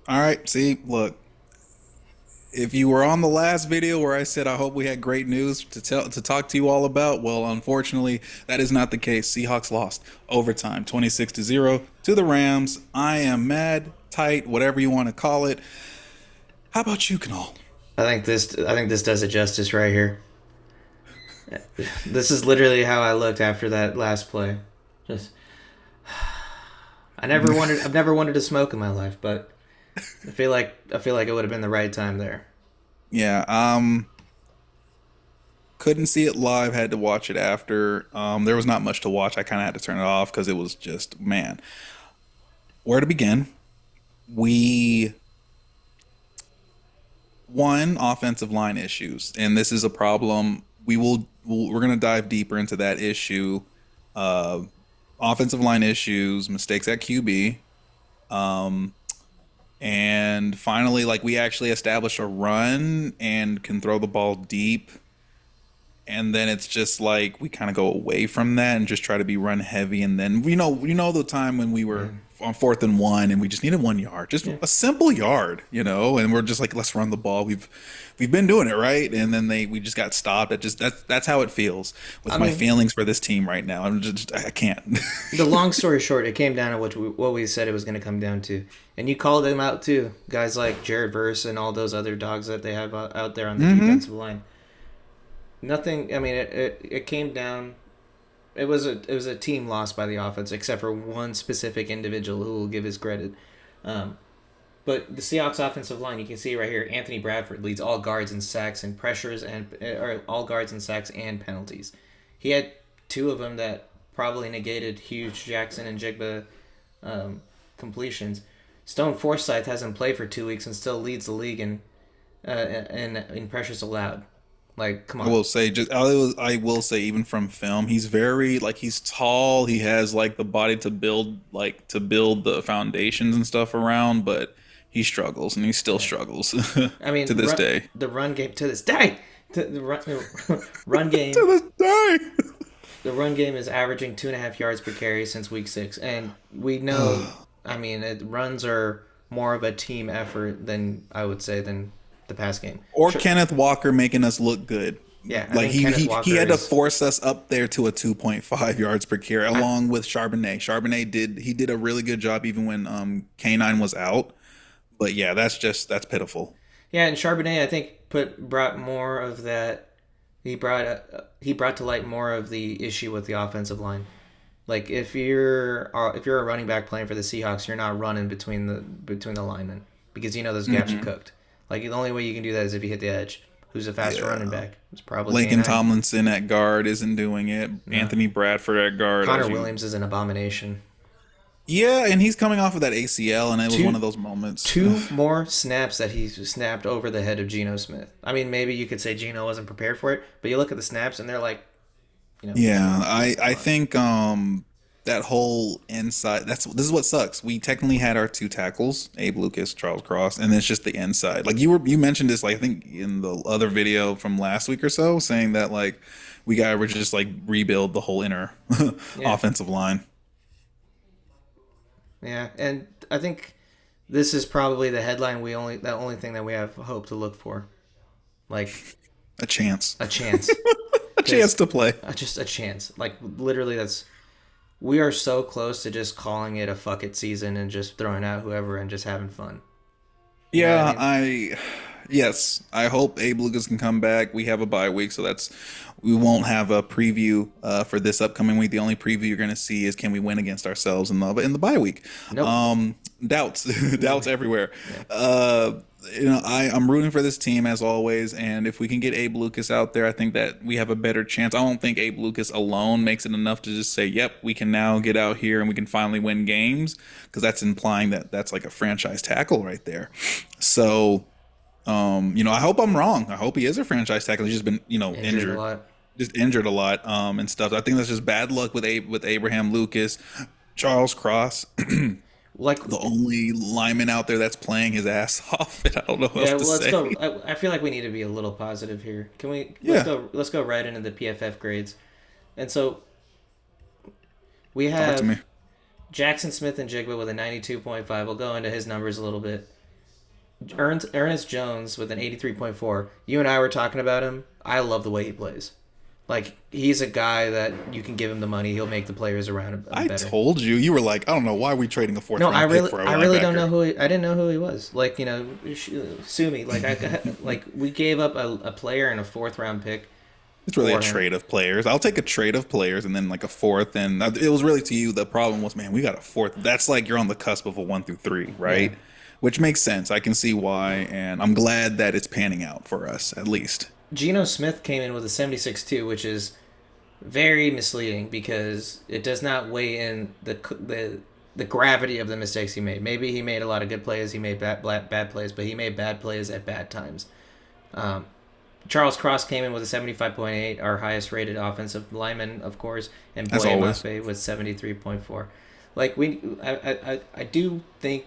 All right. See, look, if you were on the last video where I said I hope we had great news to talk to you all about, well, unfortunately, that is not the case. Seahawks lost overtime, 26-0 to the Rams. I am mad, tight, whatever you want to call it. How about you, Canal? I think this does it justice right here. This is literally how I looked after that last play. Just I've never wanted to smoke in my life, but I feel like it would have been the right time there. Yeah. Couldn't see it live. Had to watch it after. There was not much to watch. I kind of had to turn it off because it was just man. Where to begin? We One, offensive line issues, and this is a problem. We're going to dive deeper into that issue. Uh, Offensive line issues, mistakes at QB, and finally, like we actually establish a run and can throw the ball deep. And then it's just like we kind of go away from that and just try to be run heavy. And then we know the time when we were Yeah, on 4th and 1 and we just needed 1 yard, just yeah. a simple yard, and we're just like, let's run the ball. We've been doing it right, and then we just got stopped. That's how it feels I with my mean, feelings for this team right now. I can't. the long story short, it came down to what we said it was going to come down to, and you called them out too. Guys like Jared Verse and all those other dogs that they have out there on the Hmm. defensive line. Nothing. I mean, it came down. It was a team loss by the offense, except for one specific individual who will give his credit. Um, but the Seahawks offensive line, you can see right here, Anthony Bradford leads all guards in sacks and pressures or all guards in sacks and penalties. He had two of them that probably negated huge Jackson and Jigba completions. Stone Forsythe hasn't played for 2 weeks and still leads the league in pressures allowed. Like, come I on. will say I will say even from film, he's very like he's tall. He has like the body to build the foundations and stuff around, but he struggles and he still Yeah. struggles I to mean, this day. the run game to this day, run To game, this day. the run game is averaging 2.5 yards per carry since week 6, and we know. I mean, runs are more of a team effort than I would say than the pass game. Or Sure. Kenneth Walker making us look good. Yeah, I Like think he Kenneth he he Walker had to is. force us up there to a 2.5 yards per carry I, along with Charbonnet. Charbonnet did a really good job even when K9 was out. But yeah, that's pitiful. yeah, and Charbonnet, I think brought more of that. He brought to light more of the issue with the offensive line. Like if you're a running back playing for the Seahawks, you're not running between the linemen because you know those gaps are Hmm. cooked. Like the only way you can do that is if you hit the edge. Who's a faster running Yeah. back? It's probably Lakin K9. Tomlinson at guard isn't doing it. No, Anthony Bradford at guard, Connor as you. Williams is an abomination. Yeah, and he's coming off of that ACL, and it was one Two of those moments. two more snaps that he snapped over the head of Geno Smith. I mean, maybe you could say Geno wasn't prepared for it, but you look at the snaps and they're like, Yeah, I come on. think that whole inside this is what sucks. We technically had our two tackles, Abe Lucas, Charles Cross, and it's just the inside. Like you mentioned this like I think in the other video from last week or so, saying that like we're just like rebuild the whole inner Yeah, offensive line. yeah, and I think this is probably the only thing that we have hope to look for, like A chance. a chance, A chance because to play. just a chance. Like literally, we are so close to just calling it a fuck it season and just throwing out whoever and just having fun. You know what I Yeah, mean? yes, I hope Abe Lucas can come back. We have a bye week, so we won't have a preview for this upcoming week. The only preview you're going to see is can we win against ourselves in the bye week. Nope. Doubts, doubts everywhere. Yeah. Uh, I'm rooting for this team as always, and if we can get Abe Lucas out there, I think that we have a better chance. I don't think Abe Lucas alone makes it enough to just say, "Yep, we can now get out here and we can finally win games," because that's implying that that's like a franchise tackle right there. So, I hope I'm wrong. I hope he is a franchise tackle. He's just been, Injured a injured, lot. just injured a lot, and stuff. I think that's just bad luck with Abraham Lucas, Charles Cross, Like, the only lineman out there that's playing his ass off. And I don't know what else yeah. to Well, let's say. go. I feel like we need to be a little positive here. Can we? Let's Yeah, go. Let's go right into the PFF grades. And so we talk to have me. Jackson Smith and Jigba with a 92.5. We'll go into his numbers a little bit. Ernest Jones with an 83.4. You and I were talking about him. I love the way he plays. Like, he's a guy that you can give him the money, he'll make the players around him I better. told you. You were like, I don't know why are we trading a fourth No, round pick for a I really don't linebacker. know I didn't know who he was. Like, sue me. Like, like we gave up a player and a fourth round pick It's really a for him. trade of players. I'll take a trade of players and then like a fourth. And it was really to you. The problem was, man, we got a fourth. That's like you're on the cusp of a 1 through 3, right? Yeah. Which makes sense. I can see why, and I'm glad that it's panning out for us at least. Geno Smith came in with a 76.2, which is very misleading because it does not weigh in the gravity of the mistakes he made. Maybe he made a lot of good plays, he made bad plays, but he made bad plays at bad times. Um, Charles Cross came in with a 75.8, our highest rated offensive lineman, of course, and As Boye always. Mafe with 73.4. Like, I do think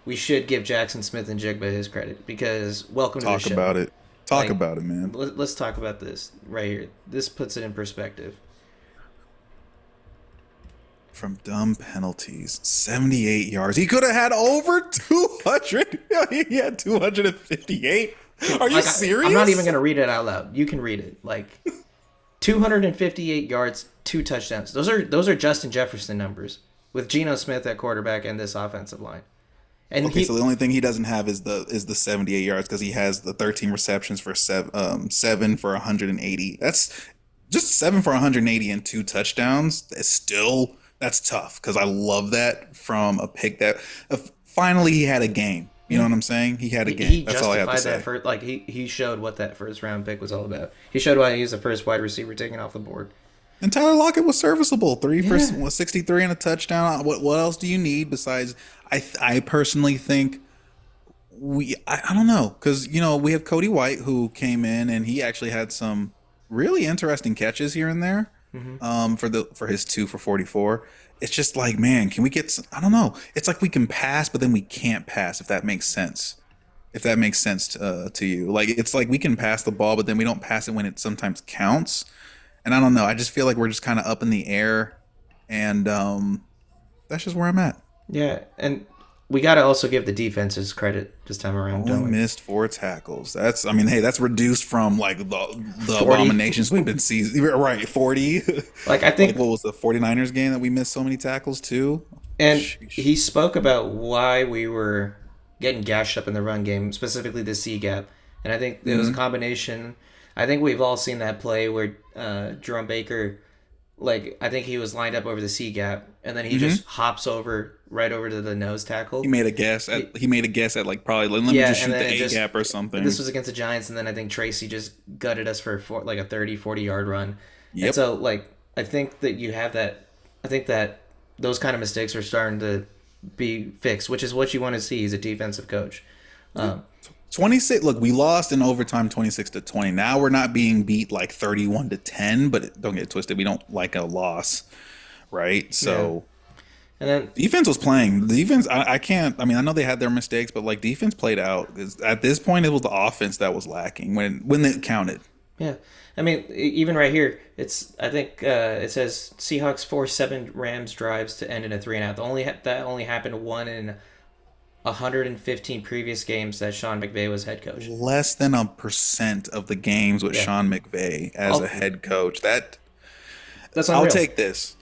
we should give Jackson Smith and Jigba his credit because welcome to the Talk show. about it. Talk Like, about it, man. let's talk about this right here. This puts it in perspective. From dumb penalties, 78 yards. He could have had over 200. He had 258. Are you Like, serious? I'm not even going to read it out loud. You can read it. Like 258 yards, 2 touchdowns. Those are Justin Jefferson numbers with Geno Smith at quarterback and this offensive line. And Okay, so the only thing he doesn't have is the 78 yards because he has the 13 receptions for seven for 180. That's just 7 for 180 and 2 touchdowns. That's tough because I love that from a pick that finally he had a game. You know what I'm saying? He had a game. he That's all I have to justified say. that first. Like he showed what that first round pick was all about. He showed why he was the first wide receiver taken off the board. And Tyler Lockett was serviceable. Three for Yeah. 63 and a touchdown. What else do you need besides? I personally think I don't know because we have Cody White who came in and he actually had some really interesting catches here and there. For his 2 for 44. It's just like, man, can we get I don't know. It's like we can pass, but then we can't pass, if that makes sense. If that makes sense to you. Like, it's like we can pass the ball, but then we don't pass it when it sometimes counts. And I don't know. I just feel like we're just kind of up in the air. And that's just where I'm at. Yeah, and we got to also give the defenses credit this time around, Only don't we? missed 4 tackles. Hey, that's reduced from like the 40? abominations we've been seeing. Right, 40. Like, I think, Like, what was the 49ers game that we missed so many tackles too? and Sheesh. he spoke about why we were getting gashed up in the run game, specifically the C gap. And I think it was a combination. I think we've all seen that play where Jerome Baker, like, I think he was lined up over the C gap, and then he just hops right over to the nose tackle. He made a guess at like probably let me just shoot and then the it A just- gap or something. This was against the Giants, and then I think Tracy just gutted us for like a 30, 40-yard run. Yep. And so, like, I think that you have that. I think that those kind of mistakes are starting to be fixed, which is what you want to see as a defensive coach. 26. Look, we lost in overtime 26-20. Now we're not being beat like 31-10, but don't get it twisted. We don't like a loss, right? So And then defense was playing. The defense, I can't. I mean, I know they had their mistakes, but like defense played out. 'Cause at this point, it was the offense that was lacking when it counted. yeah, I mean, even right here, it's I think it says Seahawks forced 7 Rams drives to end in a 3-and-out. That only happened one in 115 previous games that Sean McVay was head coach. Less than 1% of the games with Sean McVay as a head coach. That's unreal.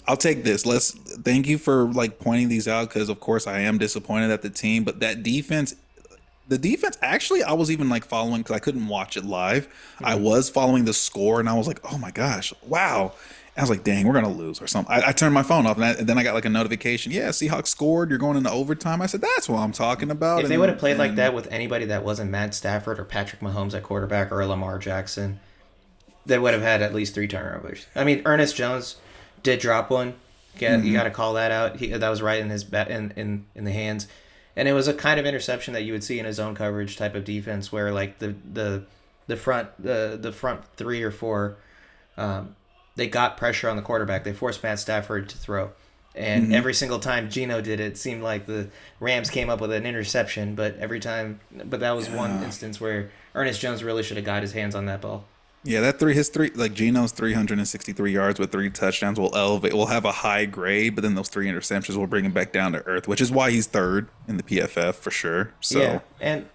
I'll take this. Let's thank you for like pointing these out because of course I am disappointed at the team, but that defense, the defense actually I was even like following because I couldn't watch it live. I was following the score and I was like, oh my gosh, wow. I was like, dang, we're gonna lose or something. I turned my phone off and then I got like a notification. Yeah, Seahawks scored. You're going into overtime. I said, that's what I'm talking about. If they would have played like that with anybody that wasn't Matt Stafford or Patrick Mahomes at quarterback or Lamar Jackson, they would have had at least 3 turnovers. I mean, Ernest Jones did drop one. You got to call that out. That was right in his in the hands, and it was a kind of interception that you would see in a zone coverage type of defense where like the front 3 or 4. They got pressure on the quarterback. They forced Matt Stafford to throw. And every single time Geno did it seemed like the Rams came up with an interception. But that was one instance where Ernest Jones really should have got his hands on that ball. Yeah, like Geno's 363 yards with 3 touchdowns will elevate. We'll have a high grade, but then those 3 interceptions will bring him back down to earth, which is why he's third in the PFF for sure. So Yeah, and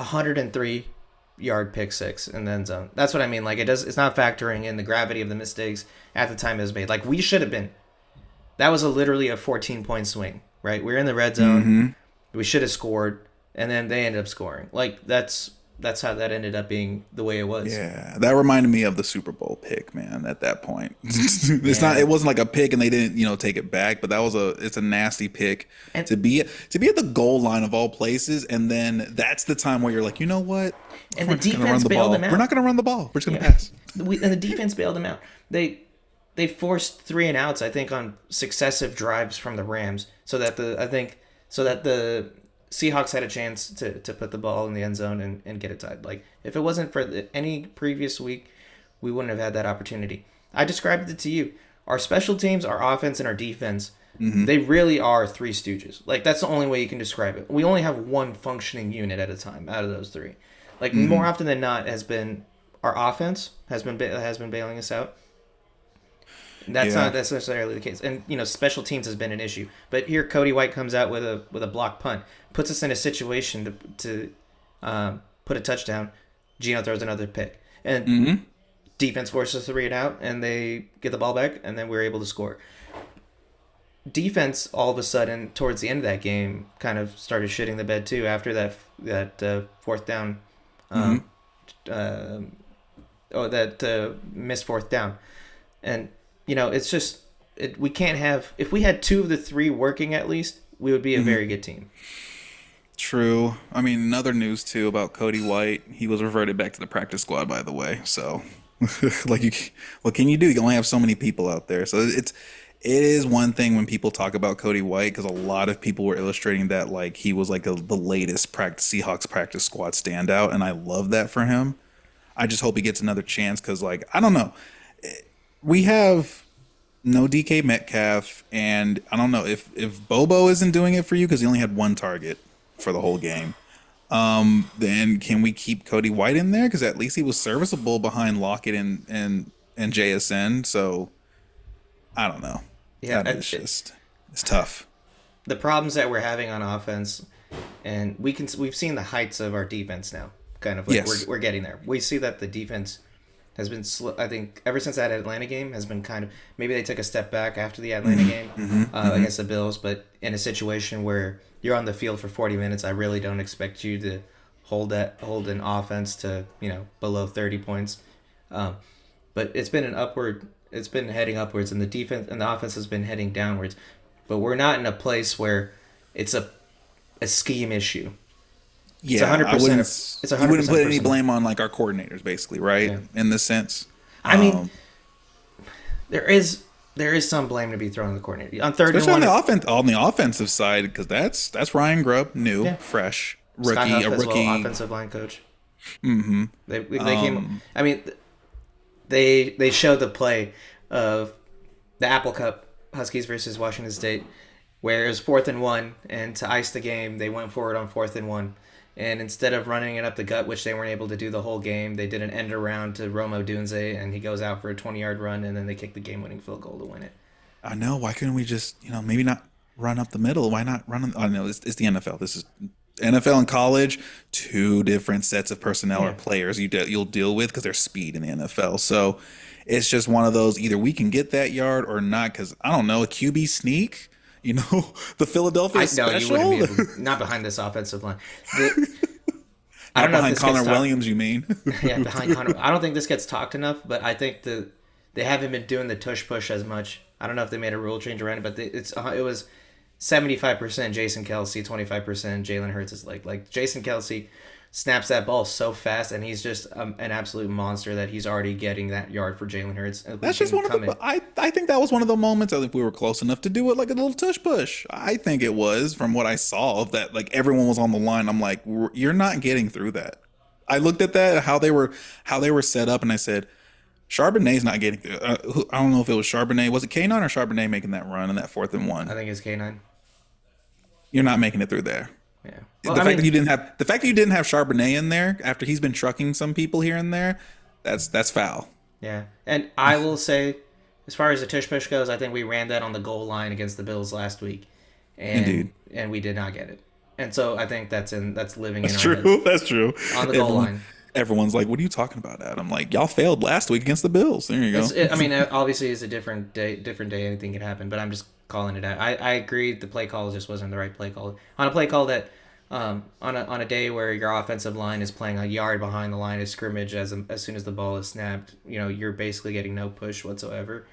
103-yard pick six in the end zone. That's what I mean. Like it's not factoring in the gravity of the mistakes at the time it was made. Like we should have been. That was literally a 14-point swing, right? We were in the red zone. Mm-hmm. We should have scored, and then they ended up scoring. Like that's how that ended up being the way it was. Yeah, that reminded me of the Super Bowl pick, man. At that point, it's not. Yeah, It wasn't like a pick, and they didn't, take it back. But that was a. It's a nasty pick and to be at the goal line of all places, and then that's the time where you're like, you know what? and We're the just gonna run defense the bailed ball. them We're out. not gonna run the ball. We're just gonna Yeah, pass. and the defense bailed them out. They forced 3 and outs, I think, on successive drives from the Rams, so that the Seahawks had a chance to put the ball in the end zone and get it tied. Like if it wasn't for any previous week, we wouldn't have had that opportunity. I described it to you. Our special teams, our offense, and our defense, they really are three stooges. Like that's the only way you can describe it. We only have one functioning unit at a time out of those three. Like more often than not, has been our offense has been bailing us out. That's Yeah. not necessarily the case, and special teams has been an issue. But here, Cody White comes out with a block punt, puts us in a situation to put a touchdown. Gino throws another pick, and defense forces us to read it out, and they get the ball back, and then we're able to score. Defense, all of a sudden, towards the end of that game, kind of started shitting the bed too after that fourth down, missed fourth down, and it's just we can't have if we had two of the three working at least, we would be a very good team. True. I mean, another news too about Cody White. He was reverted back to the practice squad, by the way. So, like, what can you do? You only have so many people out there. So it is one thing when people talk about Cody White because a lot of people were illustrating that like he was like the latest Seahawks practice squad standout, and I love that for him. I just hope he gets another chance because like I don't know, we have no DK Metcalf, and I don't know if Bobo isn't doing it for you because he only had one target for the whole game. Then can we keep Cody White in there because at least he was serviceable behind Lockett and JSN. So I don't know. Yeah, It's tough. the problems that we're having on offense, and we've seen the heights of our defense now. Kind of like Yes. we're getting there. We see that the defense has been I think ever since that Atlanta game has been kind of maybe they took a step back after the Atlanta game against the Bills, but in a situation where you're on the field for 40 minutes, I really don't expect you to hold an offense to below 30 points. But it's been heading upwards, and the defense and the offense has been heading downwards. But we're not in a place where it's a scheme issue. Yeah, 100%. I wouldn't. It's You 100% wouldn't put any personal. blame on like our coordinators, basically, right? Yeah. In this sense. I mean, there is some blame to be thrown on the coordinator on third and Especially one. on the offensive side, because that's Ryan Grubb, new, Yeah. fresh Scott rookie, Huff a as rookie. well, offensive line coach. They came. I mean, they showed the play of the Apple Cup Huskies versus Washington State, where it was 4th and 1, and to ice the game, they went forward on 4th and 1, and instead of running it up the gut, which they weren't able to do the whole game, they did an end around to Romo Dunze, and he goes out for a 20-yard run, and then they kick the game-winning field goal to win it. I know. Why couldn't we just, maybe not run up the middle? Why not run? I know it's the NFL. This is NFL and college, two different sets of personnel or players you'll deal with because there's speed in the NFL. So it's just one of those. Either we can get that yard or not. Because I don't know, a QB sneak. The Philadelphia No, you special. wouldn't be able not behind this offensive line. I Not don't know if behind this Connor gets talked. Williams, you mean? Yeah, behind Connor. I don't think this gets talked enough, but I think they haven't been doing the tush push as much. I don't know if they made a rule change around it, but it was 75% Jason Kelsey, 25% Jalen Hurts is like Jason Kelsey snaps that ball so fast, and he's just an absolute monster that he's already getting that yard for Jalen Hurts. That's just one of the. I think that was one of the moments. I think we were close enough to do it, like a little tush push. I think it was from what I saw of that. Like everyone was on the line. I'm like, you're not getting through that. I looked at that how they were set up, and I said, Charbonnet's not getting through. I don't know if it was Charbonnet. Was it K9 or Charbonnet making that run in that 4th and 1? I think it's K9. You're not making it through there. Yeah. The fact that you didn't have Charbonnet in there after he's been trucking some people here and there, that's foul. Yeah, and I will say, as far as the tush push goes, I think we ran that on the goal line against the Bills last week, and Indeed. and we did not get it. And so I think that's living in That's our heads true. That's true. on the goal Everyone, line. everyone's like, "What are you talking about, Adam?" Like, y'all failed last week against the Bills. There you go. I mean, obviously, it's a different day. Different day, anything can happen. But I'm just calling it out. I agree. The play call just wasn't the right play call on a play call that, on a day where your offensive line is playing a yard behind the line of scrimmage as soon as the ball is snapped. You're basically getting no push whatsoever.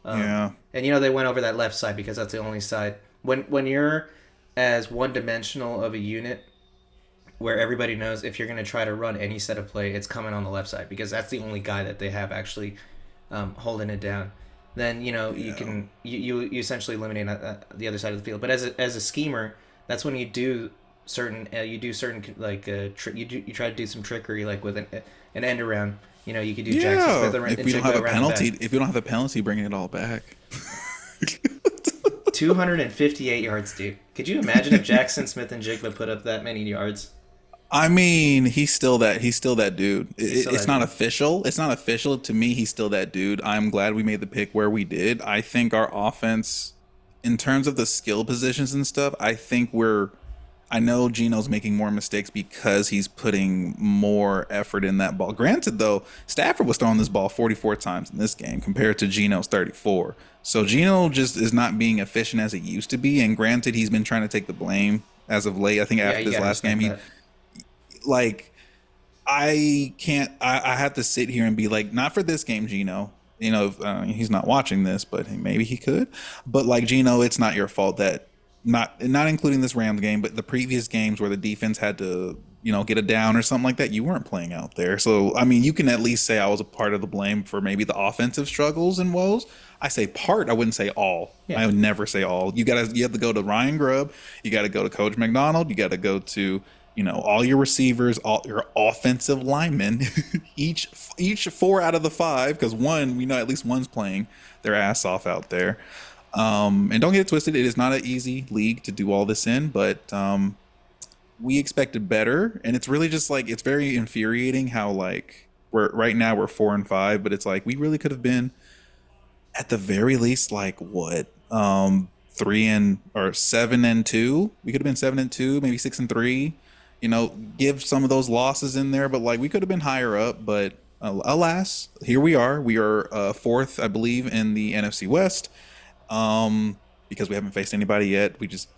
Yeah. And they went over that left side because that's the only side when you're as one dimensional of a unit where everybody knows if you're going to try to run any set of play, it's coming on the left side because that's the only guy that they have actually holding it down. Then you Yeah. can you essentially eliminate the other side of the field. But as a schemer, that's when you do certain like you try to do some trickery like with an end around. You could do Jackson Yeah. Smith and If we don't Jigba have a around the back. penalty, if we don't have a penalty, bringing it all back. 258 yards, dude. Could you imagine if Jackson Smith and Jigba put up that many yards? I mean, he's still that. He's still that dude. He's still It's that not dude. official. It's not official to me. He's still that dude. I'm glad we made the pick where we did. I think our offense, in terms of the skill positions and stuff, I think we're. I know Gino's making more mistakes because he's putting more effort in that ball. Granted, though, Stafford was throwing this ball 44 times in this game compared to Gino's 34. So Gino just is not being efficient as he used to be. And granted, he's been trying to take the blame as of late. I think Yeah, after you this gotta last game, respect he that. like I can't. I have to sit here and be like, not for this game, Gino. He's not watching this, but maybe he could. But like Gino, it's not your fault that not including this Rams game, but the previous games where the defense had to get a down or something like that, you weren't playing out there. So I mean, you can at least say I was a part of the blame for maybe the offensive struggles and woes. I say part. I wouldn't say all. Yeah. I would never say all. You have to go to Ryan Grubb. You got to go to Coach McDonald. You got to go to all your receivers, all your offensive linemen, each four out of the five, because one we know at least one's playing their ass off out there. And don't get it twisted, it is not an easy league to do all this in, but we expected better, and it's really just like it's very infuriating how like we're 4-5, but it's like we really could have been at the very least like what 7-2. We could have been 7-2, maybe 6-3. Give some of those losses in there, but like we could have been higher up. But alas, here we are. We are fourth, I believe, in the NFC West. Because we haven't faced anybody yet. We just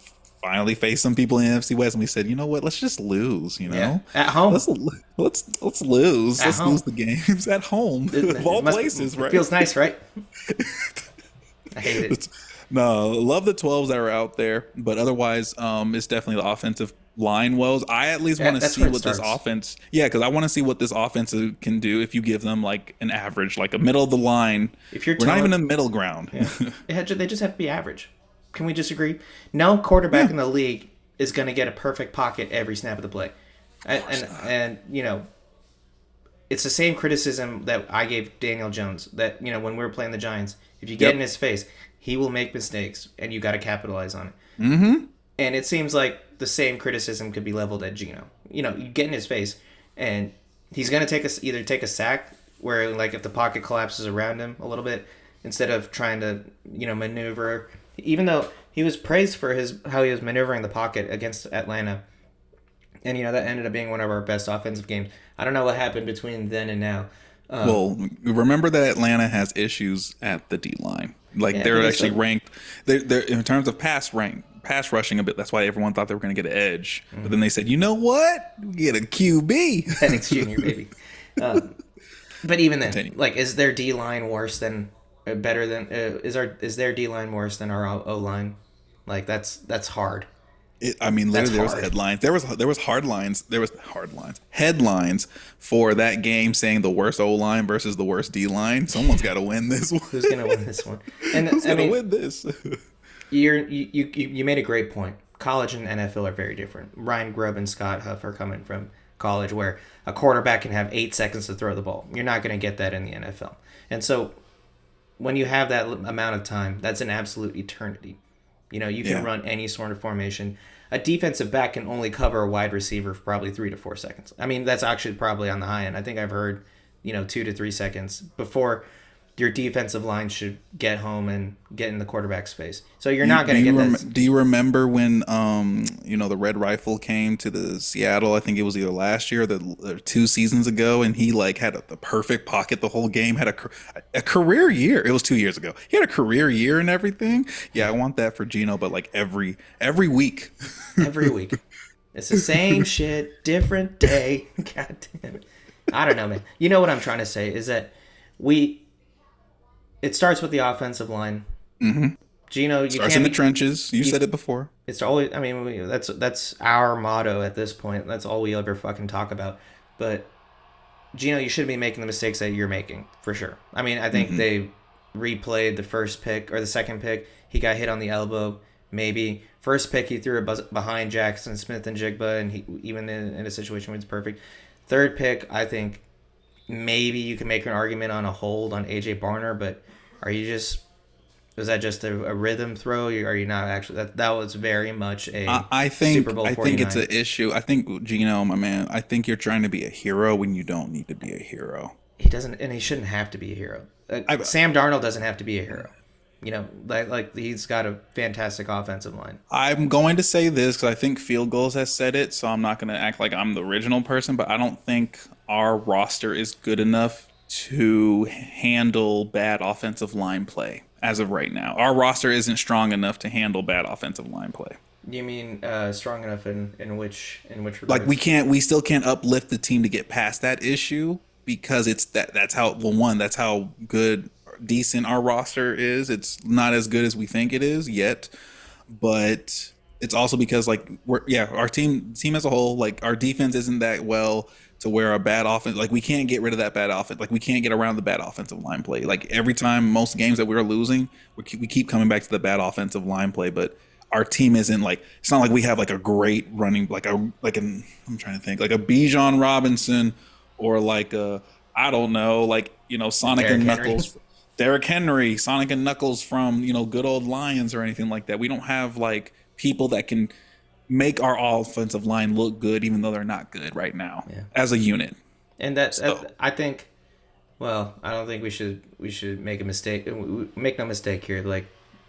finally faced some people in the NFC West, and we said, you know what? Let's just lose. Yeah, at home. Let's lose. At Let's home. lose the games at home of all places, right? It feels nice, right? I hate it. No, love the 12s that are out there, but otherwise, it's definitely the offensive line woes. I at least want to That's see where it what this starts. offense, yeah, because I want to see what this offense can do if you give them like an average, like a middle of the line. If you're We're not even telling, in middle ground. yeah, they just have to be average. Can we disagree? No quarterback Yeah, in the league is going to get a perfect pocket every snap of the play, and it's the same criticism that I gave Daniel Jones. That when we were playing the Giants, if you get in yep. his face, he will make mistakes, and you got to capitalize on it. Mm-hmm. And it seems like the same criticism could be leveled at Gino. You get in his face, and he's gonna either take a sack where like if the pocket collapses around him a little bit, instead of trying to maneuver. Even though he was praised for how he was maneuvering the pocket against Atlanta, and that ended up being one of our best offensive games. I don't know what happened between then and now. Well, remember that Atlanta has issues at the D line. Like Yeah, but they're they actually still. ranked. They're in terms of pass rushing a bit. That's why everyone thought they were going to get an edge. But then they said, you know what? We get a QB. Penix Jr. baby. But even then, Continue. like, is their D line worse than better than is their D line worse than our O line? Like that's hard. I mean, That's literally, there was hard. headlines. There was hard lines. There was hard lines. Headlines for that game saying the worst O line versus the worst D line. Someone's got to win this one. Who's gonna win this one? And Who's I gonna mean, win this? you made a great point. College and NFL are very different. Ryan Grubb and Scott Huff are coming from college, where a quarterback can have 8 seconds to throw the ball. You're not going to get that in the NFL. And so, when you have that amount of time, that's an absolute eternity. You can Yeah. run any sort of formation. A defensive back can only cover a wide receiver for probably 3 to 4 seconds. I mean, that's actually probably on the high end. I think I've heard, 2 to 3 seconds before your defensive line should get home and get in the quarterback's face. So you're not going to get this. Do you remember when the Red Rifle came to the Seattle? I think it was either last year or 2 seasons ago, and he like had the perfect pocket the whole game. Had a career year. It was 2 years ago. He had a career year and everything. Yeah, I want that for Gino, but like every week. Every week. It's the same shit, different day. God damn it. I don't know, man. You know what I'm trying to say is that it starts with the offensive line. Mm-hmm. Gino, you Starts can't in the be, trenches. You said it before. it's always. I mean, that's our motto at this point. That's all we ever fucking talk about. But Gino, you shouldn't be making the mistakes that you're making for sure. I mean, I think they replayed the first pick or the second pick. He got hit on the elbow. Maybe first pick he threw it behind Jackson Smith and Jigba, and he even in a situation where it's perfect. Third pick, I think maybe you can make an argument on a hold on AJ Barner, but are you just was that just a rhythm throw? Are you not actually that was very much a I think Super Bowl I think 49. it's an issue. I think Gino, my man. I think you're trying to be a hero when you don't need to be a hero. He doesn't, and he shouldn't have to be a hero. Sam Darnold doesn't have to be a hero. You know, like he's got a fantastic offensive line. I'm going to say this because I think Field Goals has said it, so I'm not going to act like I'm the original person, but I don't think our roster is good enough to handle bad offensive line play as of right now. Our roster isn't strong enough to handle bad offensive line play. You mean strong enough in which Like regards? we still can't uplift the team to get past that issue because that's how that's how good decent our roster is. It's not as good as we think it is yet, but it's also because like our team as a whole, like our defense isn't that well to where a bad offense, like we can't get rid of that bad offense, like we can't get around the bad offensive line play. Like every time, most games that we're losing, we keep coming back to the bad offensive line play, but our team isn't like, it's not like we have like a great running I'm trying to think, like a Bijan Robinson or like a, I don't know, like Sonic Derrick and Henry. Knuckles, Derrick Henry, Sonic and Knuckles from good old Lions or anything like that. We don't have like people that can make our offensive line look good, even though they're not good right now Yeah. as a unit. And So I think, well, I don't think we should make a mistake. Make no mistake here. Like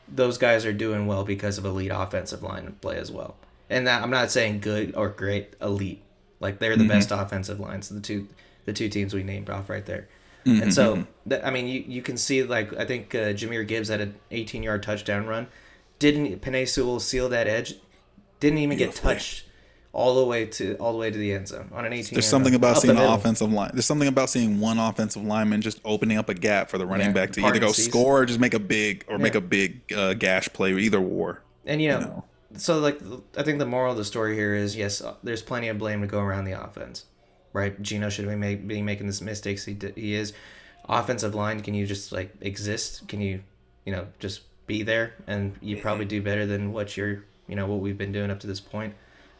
those guys are doing well because of elite offensive line play as well. And that, I'm not saying good or great, elite. Like they're the best offensive lines. The two teams we named off right there. And so, I mean, you can see, like, I think Jahmyr Gibbs had an 18-yard touchdown run. Didn't Penei Sewell seal that edge? Didn't even get beautifully. touched all the way to the end zone on an 18. There's something about seeing an offensive line. There's something about seeing one offensive lineman just opening up a gap for the running back to either go score or just make a big gash play, either or. And You know, so like I think the moral of the story here is yes, there's plenty of blame to go around the offense, right? Gino should be making this mistakes he is. Offensive line, can you just like exist? Can you just be there and you probably do better than what what we've been doing up to this point.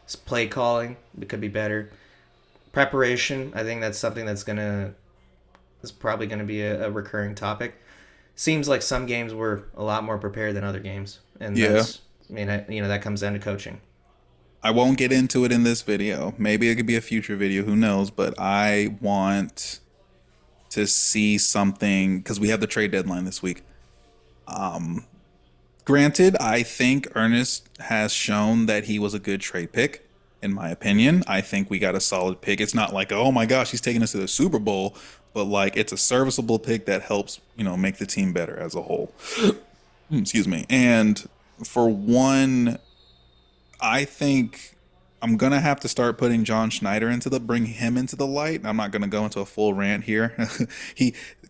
It's play calling, it could be better. Preparation, I think that's something that's probably gonna be a recurring topic. Seems like some games were a lot more prepared than other games, and Yeah. that's that comes down to coaching. I won't get into it in this video. Maybe it could be a future video. Who knows? But I want to see something because we have the trade deadline this week. Granted, I think Ernest has shown that he was a good trade pick. In my opinion, I think we got a solid pick. It's not like, oh my gosh, he's taking us to the Super Bowl, but like it's a serviceable pick that helps, make the team better as a whole. Excuse me. And for one, I think I'm gonna have to start putting John Schneider bring him into the light. I'm not gonna go into a full rant here.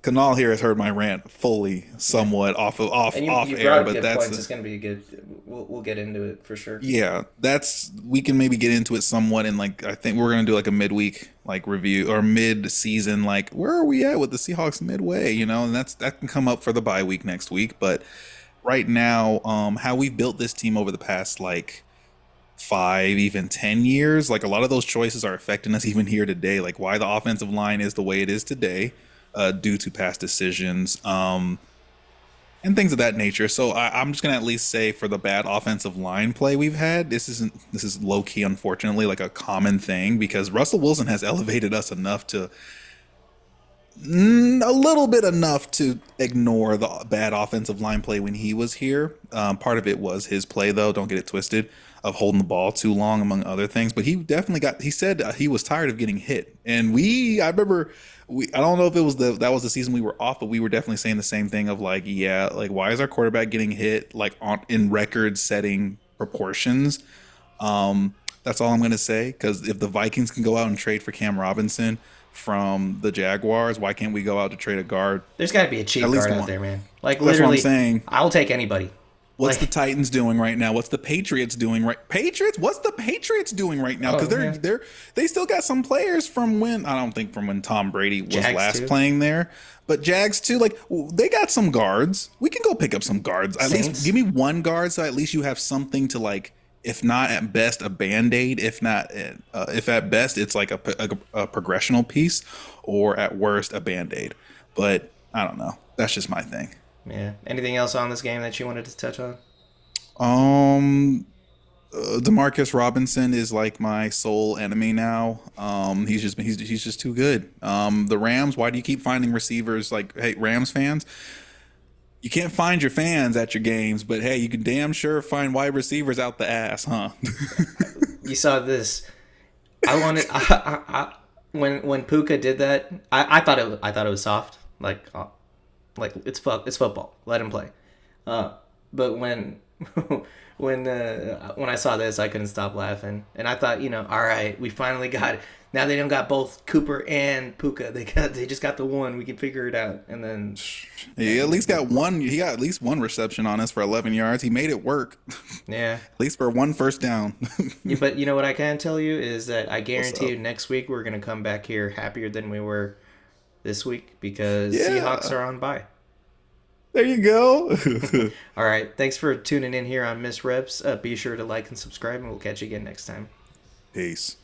Kanal here has heard my rant fully, somewhat off And you off brought air, up but good that's points. It's going to be a good. We'll get into it for sure. yeah, we can maybe get into it somewhat in like I think we're gonna do like a midweek like review or mid season like where are we at with the Seahawks midway, and that can come up for the bye week next week. But right now, how we've built this team over the past like 5, even 10 years, like a lot of those choices are affecting us even here today. Like why the offensive line is the way it is today, due to past decisions. And things of that nature. So I'm just gonna at least say for the bad offensive line play we've had, this is low key, unfortunately, like a common thing because Russell Wilson has elevated us enough to A little bit enough to ignore the bad offensive line play when he was here. Part of it was his play, though. Don't get it twisted, of holding the ball too long, among other things. But he definitely got. He said he was tired of getting hit, and I remember. I don't know if it was that was the season we were off, but we were definitely saying the same thing of like, yeah, like why is our quarterback getting hit like in record-setting proportions? That's all I'm going to say. Because if the Vikings can go out and trade for Cam Robinson from the Jaguars, why can't we go out to trade a guard? There's got to be a At cheap least guard out one. there, man. Like That's what I'm literally, saying. I'll take anybody. What's the Like, Titans doing right now? What's the Patriots doing right? Patriots? What's the Patriots doing right now? Because oh yeah, they still got some players from when I don't think from when Tom Brady was Jags last too. playing there, but Jags too. Like they got some guards. We can go pick up some guards. At least Saints. give me one guard, so at least you have something to like. If not at best a band aid, if at best it's like a progressional piece, or at worst a band aid. But I don't know. That's just my thing. Yeah. Anything else on this game that you wanted to touch on? Um, Demarcus Robinson is like my sole enemy now. He's just too good. The Rams. Why do you keep finding receivers like hey Rams fans? You can't find your fans at your games, but hey, you can damn sure find wide receivers out the ass, huh? You saw this. I wanted when Puka did that. I thought it was soft. Like it's football. Let him play. But when I saw this, I couldn't stop laughing, and I thought, all right, we finally got it. Now they don't got both Cooper and Puka. They just got the one. We can figure it out, and then He at least got one. He got at least one reception on us for 11 yards. He made it work, yeah. at least for one first down. Yeah, but you know what I can tell you is that I What's guarantee up? you next week we're gonna come back here happier than we were this week because Seahawks Yeah, are on bye. there you go. All right, thanks for tuning in here on Miss Reps. Be sure to like and subscribe, and we'll catch you again next time. Peace.